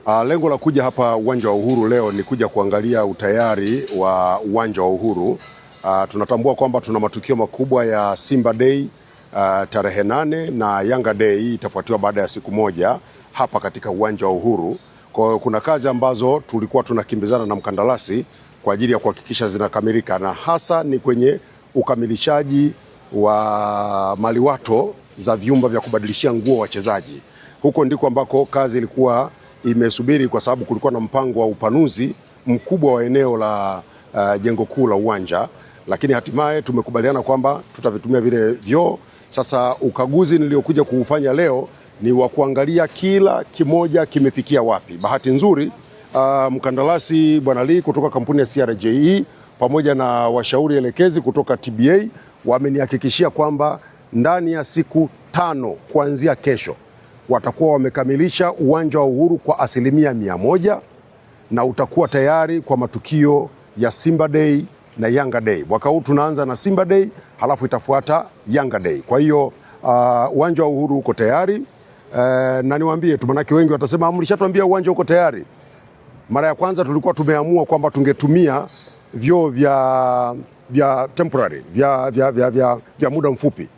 Lengo la kuja hapa uwanja wa Uhuru leo ni kuja kuangalia utayari wa uwanja wa Uhuru. Tunatambua kwamba tuna matukio makubwa ya Simba Day tarehe 8 na Yanga Day itafuatiwa baada ya siku moja hapa katika uwanja wa Uhuru. Kwa hiyo kuna kazi ambazo tulikuwa tunakimbizana na mkandarasi kwa ajili ya kuhakikisha zinakamilika, na hasa ni kwenye ukamilishaji wa maliwato za vyumba vya kubadilishia nguo wachezaji. Huko ndiko ambako kazi ilikuwa imesubiri, kwa sababu kulikuwa na mpango wa upanuzi mkubwa wa eneo la jengo kuu la uwanja, lakini hatimaye tumekubaliana kwamba tutavitumia vile vyoo. Sasa ukaguzi niliokuja kuufanya leo ni wa kuangalia kila kimoja kimefikia wapi. Bahati nzuri mkandarasi Bwana Lee kutoka kampuni ya CRJE pamoja na washauri elekezi kutoka TBA wamenihakikishia kwamba ndani ya siku 5 kuanzia kesho watakuwa wamekamilisha uwanja wa Uhuru kwa 100% na utakuwa tayari kwa matukio ya Simba Day na Yanga Day. Mwaka huu tunaanza na Simba Day, halafu itafuata Yanga Day. Kwa hiyo uwanja wa Uhuru uko tayari. Na niwaambie tu, manake wengi watasema mlishatuambia uwanja uko tayari. Mara ya kwanza tulikuwa tumeamua kwamba tungetumia vyoo vya temporary vya muda mfupi,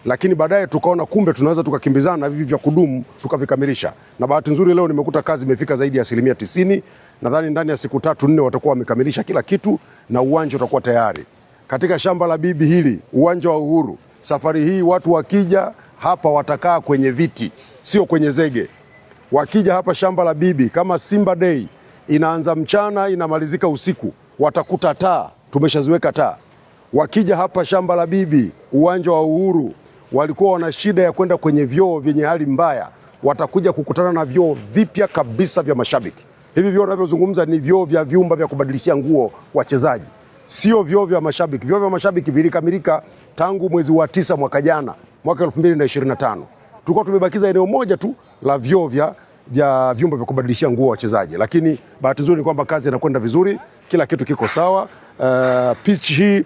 lakini baadaye tukaona kumbe tunaweza tukakimbizana na hivi vya kudumu tukavikamilisha, na bahati nzuri leo nimekuta kazi imefika zaidi ya 90%. Nadhani ndani ya siku 3-4 watakuwa wamekamilisha kila kitu na uwanja utakuwa tayari. Katika shamba la bibi hili, uwanja wa Uhuru, safari hii watu wakija hapa watakaa kwenye viti, sio kwenye zege. Wakija hapa shamba la bibi, kama Simba Day inaanza mchana inamalizika usiku, watakuta taa, tumeshaziweka taa. Wakija hapa shamba la bibi, uwanja wa Uhuru, walikuwa wana shida ya kwenda kwenye vyoo vyenye hali mbaya, watakuja kukutana na vyoo vipya kabisa vya mashabiki. Hivi vyoo ninavyozungumza ni vyoo vya vyumba vya kubadilishia nguo wachezaji, sio vyoo vya mashabiki. Vyoo vya mashabiki vilikamilika tangu mwezi wa 9 mwaka jana, mwaka 2025. Tulikuwa tumebakiza eneo moja tu la vyoo vya vyumba vya kubadilishia nguo wachezaji, lakini bahati nzuri ni kwamba kazi inakwenda vizuri, kila kitu kiko sawa. Pitch hii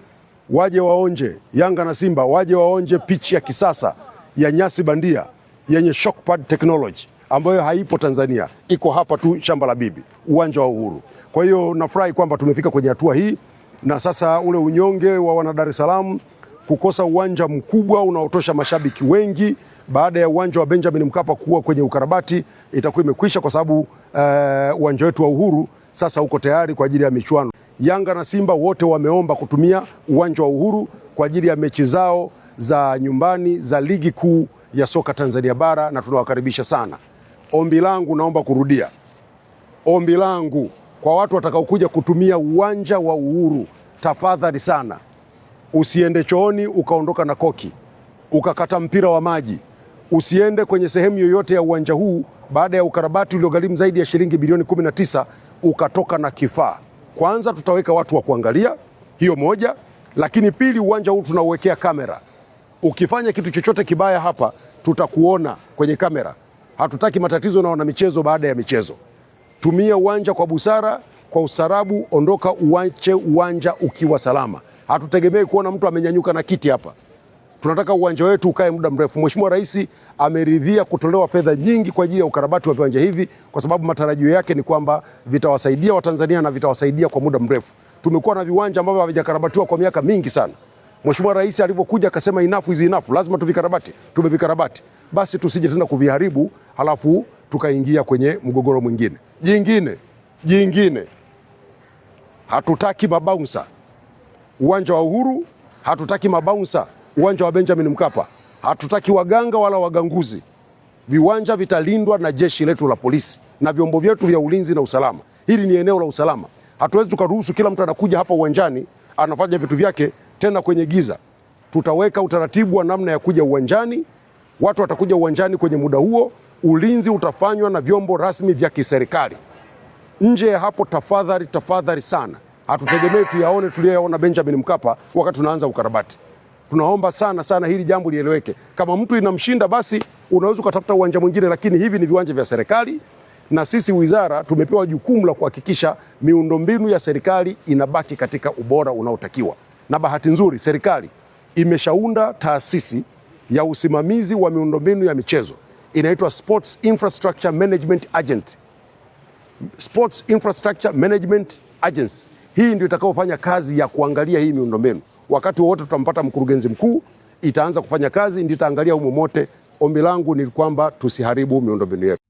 waje waonje, Yanga na Simba waje waonje pitch ya kisasa ya nyasi bandia yenye shock pad technology ambayo haipo Tanzania, iko hapa tu shamba la bibi, uwanja wa Uhuru. Kwa hiyo nafurahi kwamba tumefika kwenye hatua hii, na sasa ule unyonge wa wana Dar es Salaam kukosa uwanja mkubwa unaotosha mashabiki wengi baada ya uwanja wa Benjamin Mkapa kuwa kwenye ukarabati itakuwa imekwisha, kwa sababu uwanja wetu wa Uhuru sasa uko tayari kwa ajili ya michuano. Yanga na Simba wote wameomba kutumia uwanja wa Uhuru kwa ajili ya mechi zao za nyumbani za ligi kuu ya soka Tanzania bara, na tunawakaribisha sana. Ombi langu, naomba kurudia ombi langu kwa watu watakaokuja kutumia uwanja wa Uhuru, tafadhali sana usiende chooni ukaondoka na koki ukakata mpira wa maji. Usiende kwenye sehemu yoyote ya uwanja huu baada ya ukarabati uliogharimu zaidi ya shilingi bilioni 19 ukatoka na kifaa. Kwanza tutaweka watu wa kuangalia, hiyo moja, lakini pili, uwanja huu tunauwekea kamera. Ukifanya kitu chochote kibaya hapa tutakuona kwenye kamera. Hatutaki matatizo na wana michezo baada ya michezo. Tumia uwanja kwa busara, kwa usarabu, ondoka uache uwanja ukiwa salama. Hatutegemei kuona mtu amenyanyuka na kiti hapa. Tunataka uwanja wetu ukae muda mrefu. Mheshimiwa Rais ameridhia kutolewa fedha nyingi kwa ajili ya ukarabati wa viwanja hivi, kwa sababu matarajio yake ni kwamba vitawasaidia Watanzania na vitawasaidia kwa muda mrefu. Tumekuwa na viwanja ambavyo havijakarabatiwa kwa miaka mingi sana. Mheshimiwa Rais alivyokuja akasema enough is enough, lazima tuvikarabati. Tumevikarabati. Basi tusije tena kuviharibu halafu tukaingia kwenye mgogoro mwingine. Jingine. Hatutaki mabaunsa uwanja wa Uhuru, hatutaki mabaunsa uwanja wa Benjamin Mkapa, hatutaki waganga wala waganguzi. Viwanja vitalindwa na jeshi letu la polisi na vyombo vyetu vya ulinzi na usalama. Hili ni eneo la usalama. Hatuwezi tukaruhusu kila mtu anakuja hapa uwanjani anafanya vitu vyake tena kwenye giza. Tutaweka utaratibu wa namna ya kuja uwanjani. Watu watakuja uwanjani kwenye muda huo. Ulinzi utafanywa na vyombo rasmi vya kiserikali. Nje ya hapo, tafadhali sana, hatutegemei tuyaone tuliyoyaona Benjamin Mkapa wakati tunaanza ukarabati. Tunaomba sana hili jambo lieleweke. Kama mtu inamshinda basi unaweza ukatafuta uwanja mwingine, lakini hivi ni viwanja vya serikali, na sisi wizara tumepewa jukumu la kuhakikisha miundombinu ya serikali inabaki katika ubora unaotakiwa. Na bahati nzuri serikali imeshaunda taasisi ya usimamizi wa miundombinu ya michezo, inaitwa Sports Infrastructure Management Agent. Sports Infrastructure Management Agency. Hii ndio itakayofanya kazi ya kuangalia hii miundombinu. Wakati wote tutampata mkurugenzi mkuu, itaanza kufanya kazi, ndio itaangalia humo mote. Ombi langu ni kwamba tusiharibu miundombinu yetu.